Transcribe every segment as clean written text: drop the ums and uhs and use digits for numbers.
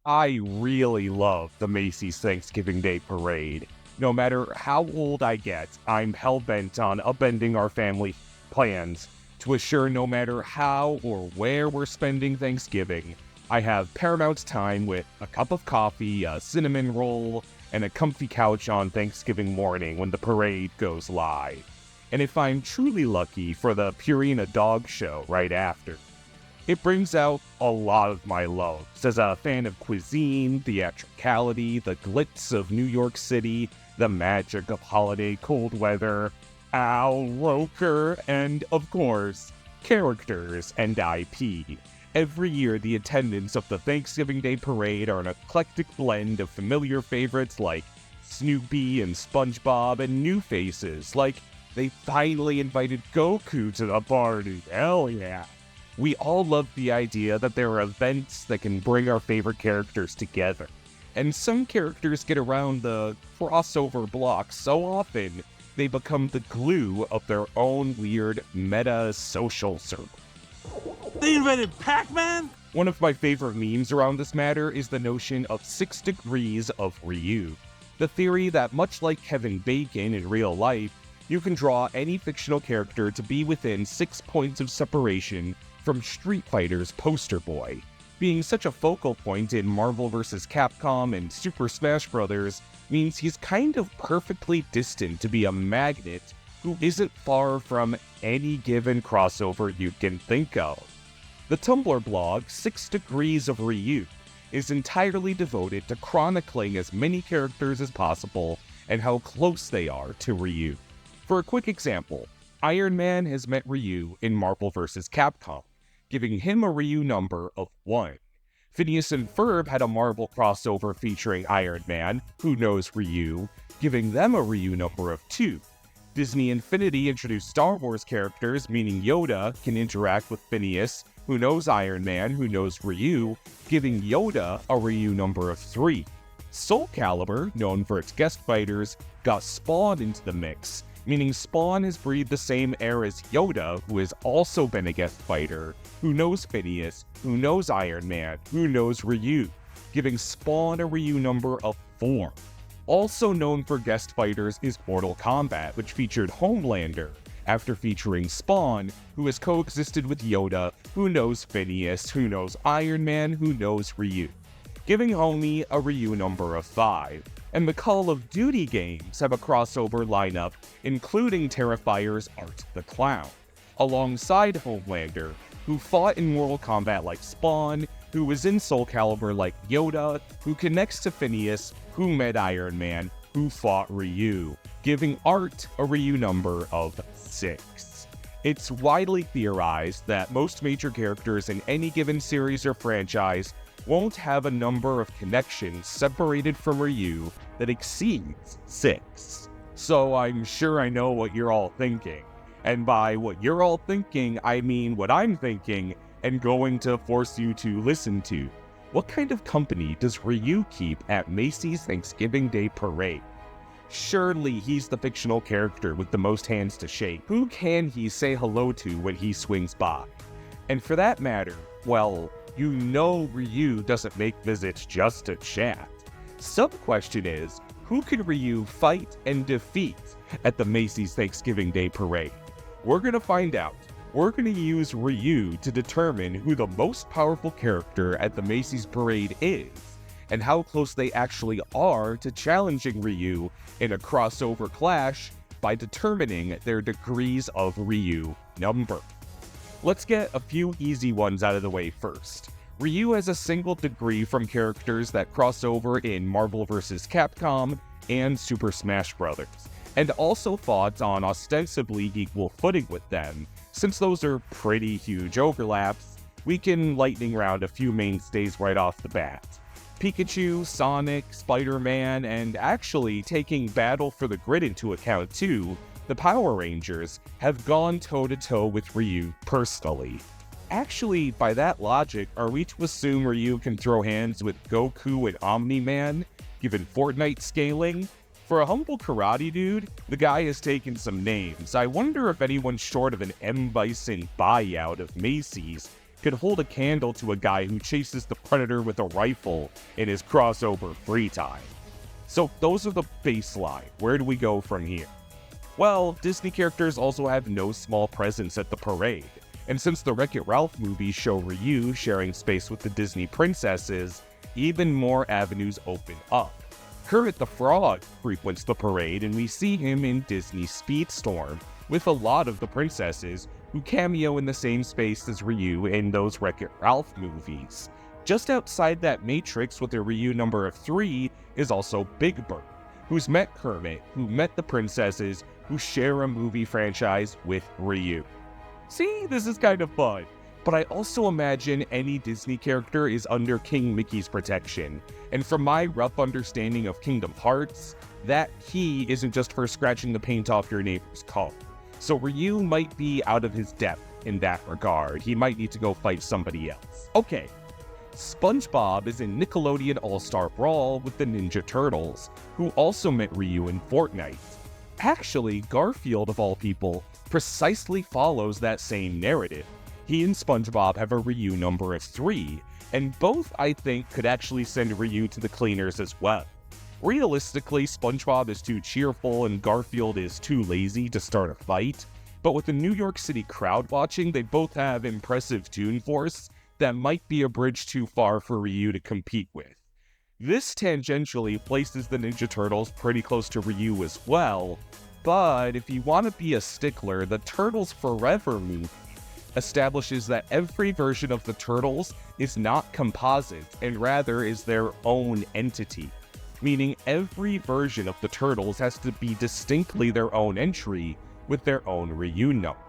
I really love the Macy's Thanksgiving Day Parade. No matter how old I get, I'm hell-bent on upending our family plans to assure no matter how or where we're spending Thanksgiving, I have paramount time with a cup of coffee, a cinnamon roll, and a comfy couch on Thanksgiving morning when the parade goes live. And if I'm truly lucky, for the Purina Dog Show right after. It brings out a lot of my loves as a fan of cuisine, theatricality, the glitz of New York City, the magic of holiday cold weather, Al Roker, and, of course, characters and IP. Every year, the attendants of the Thanksgiving Day Parade are an eclectic blend of familiar favorites like Snoopy and SpongeBob and new faces like they finally invited Goku to the party. Hell yeah! We all love the idea that there are events that can bring our favorite characters together. And some characters get around the crossover block so often, they become the glue of their own weird meta social circle. They invented Pac-Man? One of my favorite memes around this matter is the notion of 6 degrees of Ryu. The theory that much like Kevin Bacon in real life, you can draw any fictional character to be within 6 points of separation from Street Fighter's poster boy. Being such a focal point in Marvel vs. Capcom and Super Smash Bros. Means he's kind of perfectly distant to be a magnet who isn't far from any given crossover you can think of. The Tumblr blog 6 Degrees of Ryu is entirely devoted to chronicling as many characters as possible and how close they are to Ryu. For a quick example, Iron Man has met Ryu in Marvel vs. Capcom, giving him a Ryu number of 1. Phineas and Ferb had a Marvel crossover featuring Iron Man, who knows Ryu, giving them a Ryu number of 2. Disney Infinity introduced Star Wars characters, meaning Yoda can interact with Phineas, who knows Iron Man, who knows Ryu, giving Yoda a Ryu number of 3. Soul Calibur, known for its guest fighters, got Spawn into the mix, meaning Spawn has breathed the same air as Yoda, who has also been a guest fighter, who knows Phineas, who knows Iron Man, who knows Ryu, giving Spawn a Ryu number of 4. Also known for guest fighters is Mortal Kombat, which featured Homelander, after featuring Spawn, who has coexisted with Yoda, who knows Phineas, who knows Iron Man, who knows Ryu, giving Homie a Ryu number of 5. And the Call of Duty games have a crossover lineup, including Terrifier's Art the Clown, alongside Homelander, who fought in Mortal Kombat like Spawn, who was in Soul Calibur like Yoda, who connects to Phineas, who met Iron Man, who fought Ryu, giving Art a Ryu number of 6. It's widely theorized that most major characters in any given series or franchise won't have a number of connections separated from Ryu that exceeds 6. So I'm sure I know what you're all thinking. And by what you're all thinking, I mean what I'm thinking and going to force you to listen to. What kind of company does Ryu keep at Macy's Thanksgiving Day Parade? Surely he's the fictional character with the most hands to shake. Who can he say hello to when he swings by? And for that matter, well, you know Ryu doesn't make visits just to chat. Sub-question is, who can Ryu fight and defeat at the Macy's Thanksgiving Day Parade? We're gonna find out. We're gonna use Ryu to determine who the most powerful character at the Macy's Parade is, and how close they actually are to challenging Ryu in a crossover clash by determining their degrees of Ryu number. Let's get a few easy ones out of the way first. Ryu has a single degree from characters that cross over in Marvel vs. Capcom and Super Smash Bros., and also fought on ostensibly equal footing with them. Since those are pretty huge overlaps, we can lightning round a few mainstays right off the bat. Pikachu, Sonic, Spider-Man, and actually taking Battle for the Grid into account too, the Power Rangers have gone toe-to-toe with Ryu personally. Actually, by that logic, are we to assume Ryu can throw hands with Goku and Omni-Man, given Fortnite scaling? For a humble karate dude, the guy has taken some names. I wonder if anyone short of an M. Bison buyout of Macy's could hold a candle to a guy who chases the predator with a rifle in his crossover free time. So those are the baseline. Where do we go from here? Well, Disney characters also have no small presence at the parade, and since the Wreck-It Ralph movies show Ryu sharing space with the Disney princesses, even more avenues open up. Kermit the Frog frequents the parade, and we see him in Disney Speedstorm with a lot of the princesses who cameo in the same space as Ryu in those Wreck-It Ralph movies. Just outside that matrix with a Ryu number of 3 is also Big Bird, who's met Kermit, who met the princesses, who share a movie franchise with Ryu. See, this is kind of fun. But I also imagine any Disney character is under King Mickey's protection, and from my rough understanding of Kingdom Hearts, that key isn't just for scratching the paint off your neighbor's car. So Ryu might be out of his depth in that regard. He might need to go fight somebody else. Okay, SpongeBob is in Nickelodeon All-Star Brawl with the Ninja Turtles, who also met Ryu in Fortnite. Actually, Garfield, of all people, precisely follows that same narrative. He and SpongeBob have a Ryu number of 3, and both, I think, could actually send Ryu to the cleaners as well. Realistically, SpongeBob is too cheerful and Garfield is too lazy to start a fight, but with the New York City crowd watching, they both have impressive Toon Force that might be a bridge too far for Ryu to compete with. This tangentially places the Ninja Turtles pretty close to Ryu as well, but if you want to be a stickler, the Turtles Forever movie establishes that every version of the Turtles is not composite and rather is their own entity, meaning every version of the Turtles has to be distinctly their own entry with their own Ryu number.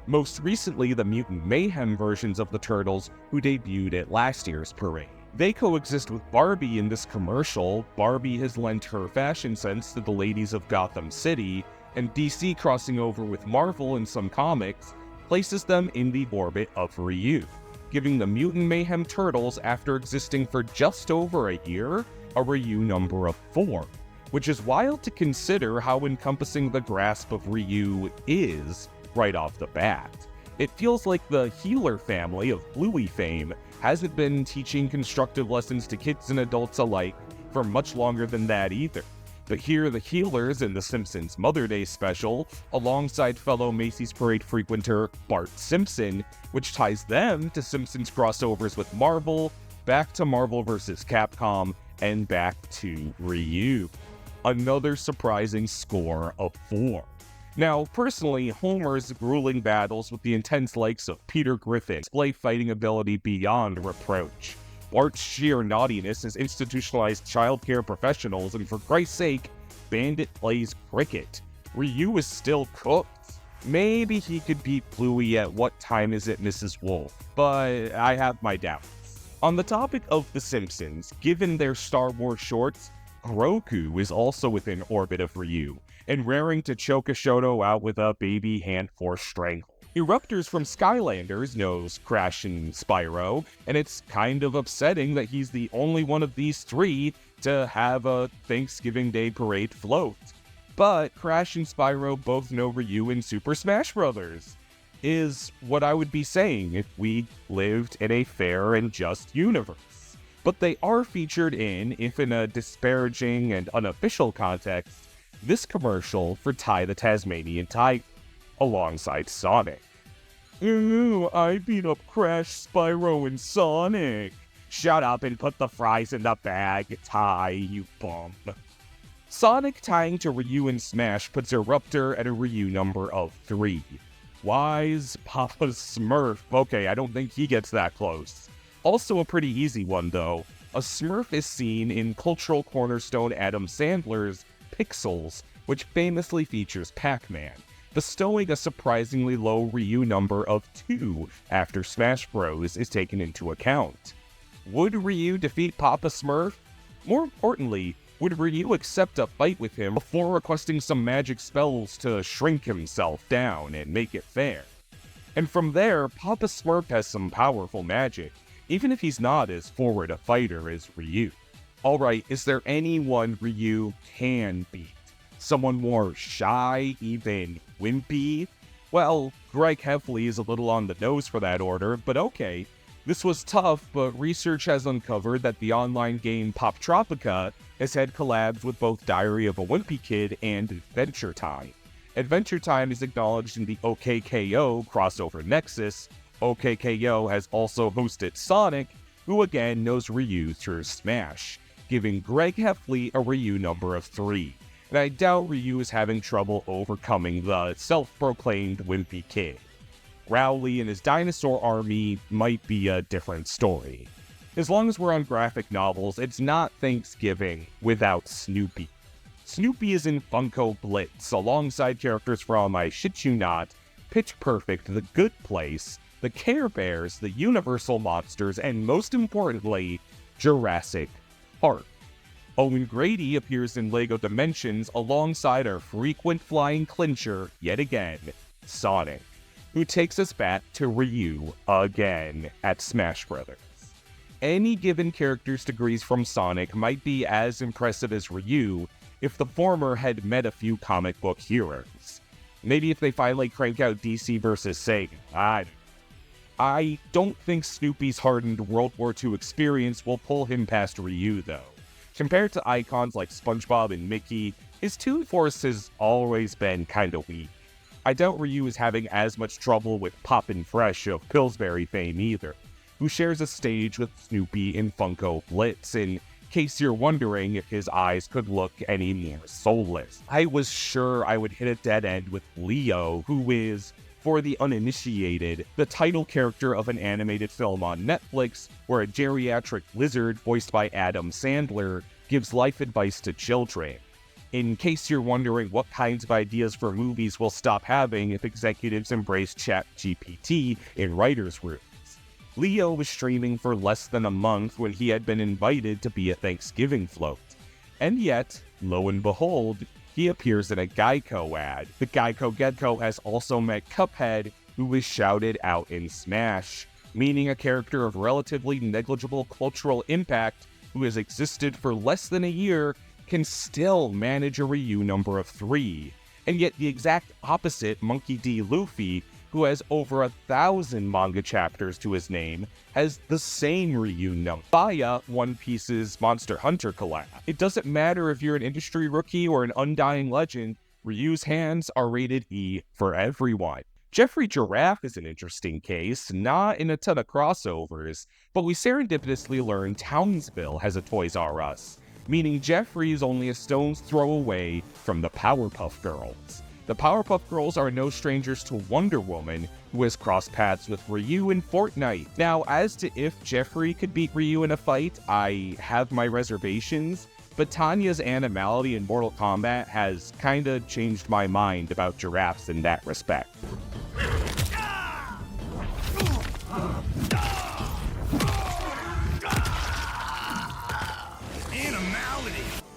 Most recently, the Mutant Mayhem versions of the Turtles who debuted at last year's parade. They coexist with Barbie in this commercial. Barbie has lent her fashion sense to the ladies of Gotham City, and DC crossing over with Marvel in some comics places them in the orbit of Ryu, giving the Mutant Mayhem Turtles, after existing for just over a year, a Ryu number of 4, which is wild to consider how encompassing the grasp of Ryu is right off the bat. It feels like the Healer family of Bluey fame hasn't been teaching constructive lessons to kids and adults alike for much longer than that either. But here are the Healers in The Simpsons Mother Day special, alongside fellow Macy's Parade frequenter Bart Simpson, which ties them to Simpsons crossovers with Marvel, back to Marvel vs. Capcom, and back to Ryu. Another surprising score of 4. Now, personally, Homer's grueling battles with the intense likes of Peter Griffin display fighting ability beyond reproach. Bart's sheer naughtiness has institutionalized childcare professionals, and for Christ's sake, Bandit plays cricket. Ryu is still cooked. Maybe he could beat Bluey at What Time Is It, Mrs. Wolf, but I have my doubts. On the topic of The Simpsons, given their Star Wars shorts, Grogu is also within orbit of Ryu, and raring to choke a Shoto out with a baby hand-force strangle. Eruptors from Skylanders knows Crash and Spyro, and it's kind of upsetting that he's the only one of these 3 to have a Thanksgiving Day parade float. But Crash and Spyro both know Ryu in Super Smash Bros. Is what I would be saying if we lived in a fair and just universe. But they are featured in, if in a disparaging and unofficial context, this commercial for Ty the Tasmanian Tiger, alongside Sonic. Ooh, I beat up Crash, Spyro, and Sonic. Shut up and put the fries in the bag, Ty, you bum. Sonic tying to Ryu in Smash puts Eruptor at a Ryu number of 3. Wise Papa Smurf. Okay, I don't think he gets that close. Also a pretty easy one, though. A Smurf is seen in cultural cornerstone Adam Sandler's Pixels, which famously features Pac-Man, bestowing a surprisingly low Ryu number of 2 after Smash Bros. Is taken into account. Would Ryu defeat Papa Smurf? More importantly, would Ryu accept a fight with him before requesting some magic spells to shrink himself down and make it fair? And from there, Papa Smurf has some powerful magic, even if he's not as forward a fighter as Ryu. Alright, is there anyone Ryu can beat? Someone more shy, even wimpy? Well, Greg Heffley is a little on the nose for that order, but okay. This was tough, but research has uncovered that the online game Pop Tropica has had collabs with both Diary of a Wimpy Kid and Adventure Time. Adventure Time is acknowledged in the OKKO crossover nexus. OKKO has also hosted Sonic, who again knows Ryu through Smash, giving Greg Heffley a Ryu number of 3. And I doubt Ryu is having trouble overcoming the self-proclaimed Wimpy Kid. Rowley and his dinosaur army might be a different story. As long as we're on graphic novels, it's not Thanksgiving without Snoopy. Snoopy is in Funko Blitz, alongside characters from I Shit You Not, Pitch Perfect, The Good Place, the Care Bears, the Universal Monsters, and most importantly, Jurassic Park. Owen Grady appears in LEGO Dimensions alongside our frequent flying clincher, yet again, Sonic, who takes us back to Ryu again at Smash Brothers. Any given character's degrees from Sonic might be as impressive as Ryu if the former had met a few comic book heroes. Maybe if they finally crank out DC vs. Sega. I don't think Snoopy's hardened World War II experience will pull him past Ryu, though. Compared to icons like SpongeBob and Mickey, his Toon Force has always been kinda weak. I doubt Ryu is having as much trouble with Poppin' Fresh of Pillsbury fame either, who shares a stage with Snoopy in Funko Blitz, in case you're wondering if his eyes could look any more soulless. I was sure I would hit a dead end with Leo, who is, for the uninitiated, the title character of an animated film on Netflix where a geriatric lizard voiced by Adam Sandler gives life advice to children. In case you're wondering what kinds of ideas for movies we'll stop having if executives embrace ChatGPT in writers' rooms. Leo was streaming for less than a month when he had been invited to be a Thanksgiving float. And yet, lo and behold, he appears in a Geico ad. The Geico Gecko has also met Cuphead, who was shouted out in Smash, meaning a character of relatively negligible cultural impact who has existed for less than a year can still manage a Ryu number of 3. And yet the exact opposite Monkey D. Luffy, who has over 1,000 manga chapters to his name, has the same Ryu number via One Piece's Monster Hunter collab. It doesn't matter if you're an industry rookie or an undying legend, Ryu's hands are rated E for everyone. Jeffrey Giraffe is an interesting case, not in a ton of crossovers, but we serendipitously learn Townsville has a Toys R Us, meaning Jeffrey is only a stone's throw away from the Powerpuff Girls. The Powerpuff Girls are no strangers to Wonder Woman, who has crossed paths with Ryu in Fortnite. Now, as to if Jeffrey could beat Ryu in a fight, I have my reservations, but Tanya's animality in Mortal Kombat has kinda changed my mind about giraffes in that respect.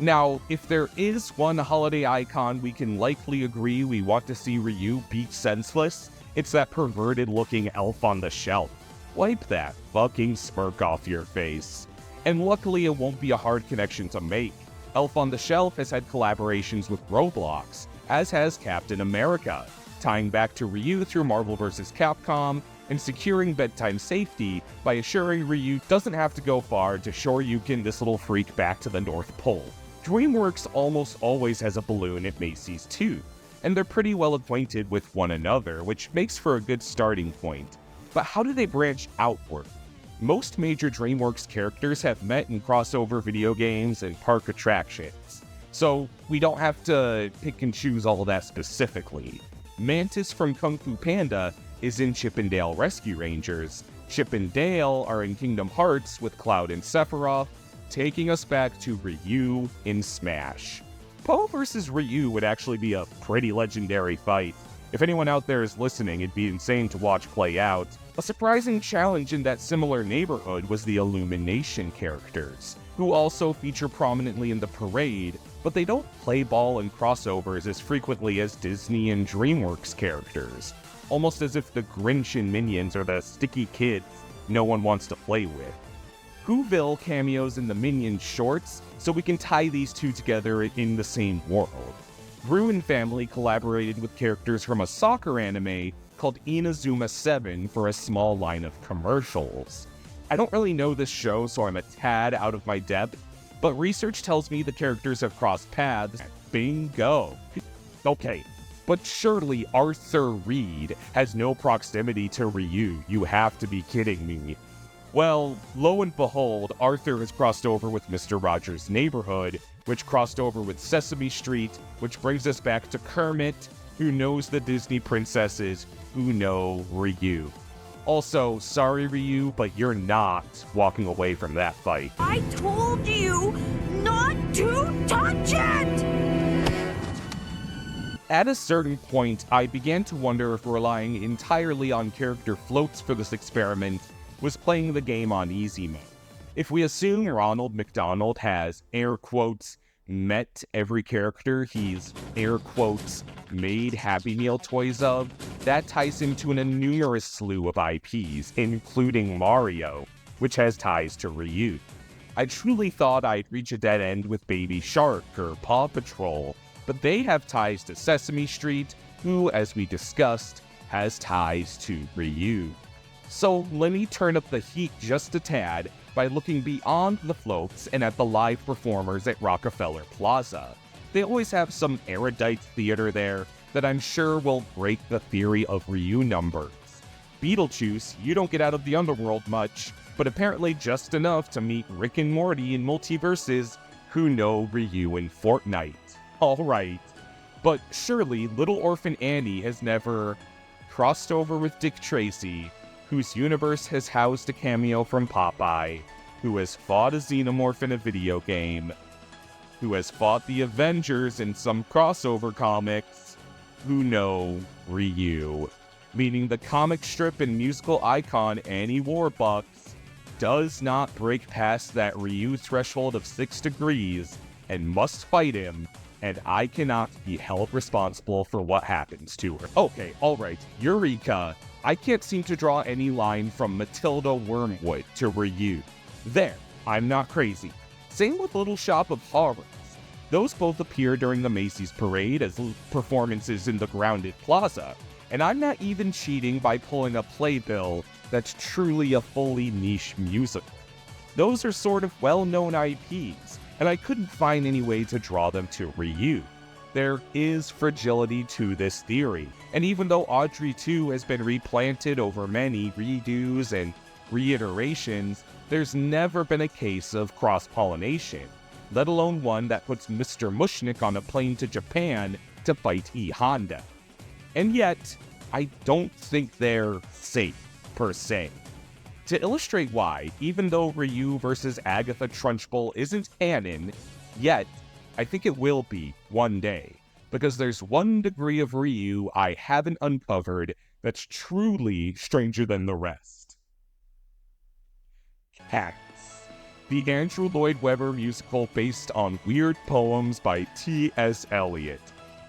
Now, if there is one holiday icon we can likely agree we want to see Ryu beat senseless, it's that perverted-looking elf on the shelf. Wipe that fucking smirk off your face. And luckily it won't be a hard connection to make. Elf on the Shelf has had collaborations with Roblox, as has Captain America, tying back to Ryu through Marvel vs. Capcom, and securing bedtime safety by assuring Ryu doesn't have to go far to Shoryuken this little freak back to the North Pole. DreamWorks almost always has a balloon at Macy's too, and they're pretty well acquainted with one another, which makes for a good starting point. But how do they branch outward? Most major DreamWorks characters have met in crossover video games and park attractions, so we don't have to pick and choose all that specifically. Mantis from Kung Fu Panda is in Chip 'n Dale Rescue Rangers, Chip and Dale are in Kingdom Hearts with Cloud and Sephiroth, taking us back to Ryu in Smash. Po vs. Ryu would actually be a pretty legendary fight. If anyone out there is listening, it'd be insane to watch play out. A surprising challenge in that similar neighborhood was the Illumination characters, who also feature prominently in the parade, but they don't play ball in crossovers as frequently as Disney and DreamWorks characters, almost as if the Grinch and Minions are the sticky kids no one wants to play with. Whoville cameos in the Minions shorts, so we can tie these two together in the same world. Gru and family collaborated with characters from a soccer anime, called Inazuma 7 for a small line of commercials. I don't really know this show, so I'm a tad out of my depth, but research tells me the characters have crossed paths. Bingo! Okay, but surely Arthur Reed has no proximity to Ryu. You have to be kidding me. Well, lo and behold, Arthur has crossed over with Mr. Rogers' Neighborhood, which crossed over with Sesame Street, which brings us back to Kermit, who knows the Disney princesses, who know Ryu. Also, sorry Ryu, but you're not walking away from that fight. I told you not to touch it! At a certain point, I began to wonder if relying entirely on character floats for this experiment was playing the game on easy mode. If we assume Ronald McDonald has, air quotes, met every character he's, air quotes, made Happy Meal toys of, that ties him to a numerous slew of IPs, including Mario, which has ties to Ryu. I truly thought I'd reach a dead end with Baby Shark or Paw Patrol, but they have ties to Sesame Street, who, as we discussed, has ties to Ryu. So let me turn up the heat just a tad by looking beyond the floats and at the live performers at Rockefeller Plaza. They always have some erudite theater there that I'm sure will break the theory of Ryu numbers. Beetlejuice, you don't get out of the underworld much, but apparently just enough to meet Rick and Morty in Multiverses, who know Ryu in Fortnite. Alright, but surely Little Orphan Annie has never crossed over with Dick Tracy, whose universe has housed a cameo from Popeye, who has fought a xenomorph in a video game, who has fought the Avengers in some crossover comics, who know Ryu. Meaning the comic strip and musical icon Annie Warbucks does not break past that Ryu threshold of 6 degrees and must fight him, and I cannot be held responsible for what happens to her. Okay, alright, Eureka! I can't seem to draw any line from Matilda Wormwood to Ryu. There, I'm not crazy. Same with Little Shop of Horrors. Those both appear during the Macy's parade as performances in the Grounded Plaza, and I'm not even cheating by pulling a playbill that's truly a fully niche musical. Those are sort of well-known IPs, and I couldn't find any way to draw them to Ryu. There is fragility to this theory, and even though Audrey 2 has been replanted over many redos and reiterations, there's never been a case of cross-pollination, let alone one that puts Mr. Mushnick on a plane to Japan to fight E. Honda. And yet, I don't think they're safe, per se. To illustrate why, even though Ryu vs. Agatha Trunchbull isn't canon, yet I think it will be one day, because there's one degree of Ryu I haven't uncovered that's truly stranger than the rest. Cats. The Andrew Lloyd Webber musical based on weird poems by T.S. Eliot.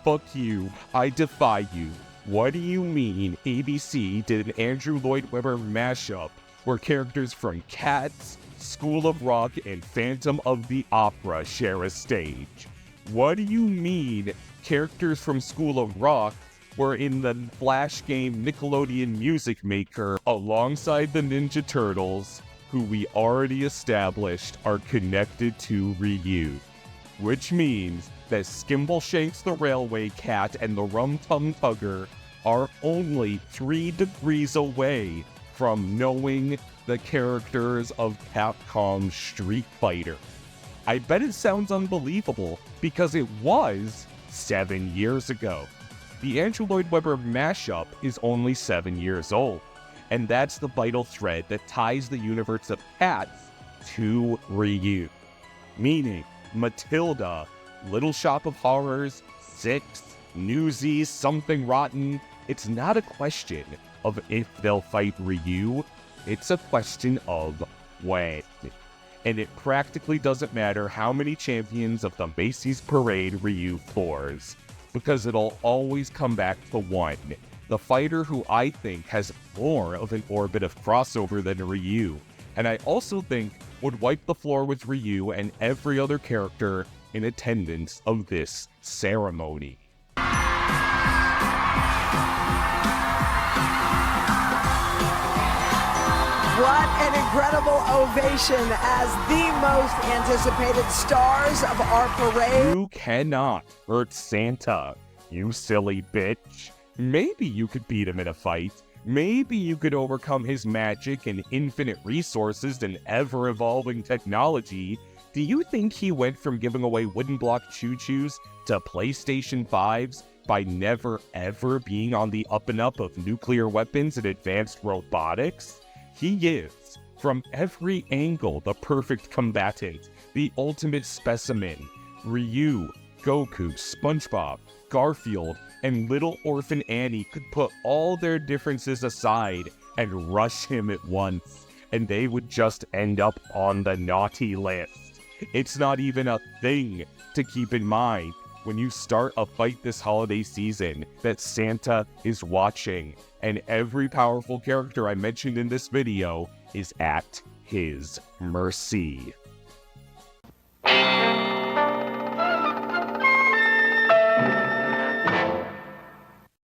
Fuck you, I defy you. What do you mean ABC did an Andrew Lloyd Webber mashup where characters from Cats, School of Rock, and Phantom of the Opera share a stage? What do you mean characters from School of Rock were in the Flash game Nickelodeon Music Maker alongside the Ninja Turtles, who we already established are connected to Ryu? Which means that Skimbleshanks the Railway Cat and the Rum Tum Tugger are only 3 degrees away from knowing the characters of Capcom's Street Fighter. I bet it sounds unbelievable, because it was 7 years ago. The Andrew Lloyd Webber mashup is only 7 years old, and that's the vital thread that ties the universe of Cats to Ryu. Meaning, Matilda, Little Shop of Horrors, Six, Newsies, Something Rotten, it's not a question of if they'll fight Ryu, it's a question of when. And it practically doesn't matter how many champions of the Macy's Parade Ryu floors, because it'll always come back to one, the fighter who I think has more of an orbit of crossover than Ryu, and I also think would wipe the floor with Ryu and every other character in attendance of this ceremony. What an incredible ovation as the most anticipated stars of our parade. You cannot hurt Santa, you silly bitch. Maybe you could beat him in a fight. Maybe you could overcome his magic and infinite resources and ever-evolving technology. Do you think he went from giving away wooden block choo-choos to PlayStation 5s by never ever being on the up and up of nuclear weapons and advanced robotics? He is, from every angle, the perfect combatant, the ultimate specimen. Ryu, Goku, SpongeBob, Garfield, and little orphan Annie could put all their differences aside and rush him at once, and they would just end up on the naughty list. It's not even a thing to keep in mind when you start a fight this holiday season that Santa is watching, and every powerful character I mentioned in this video is at his mercy.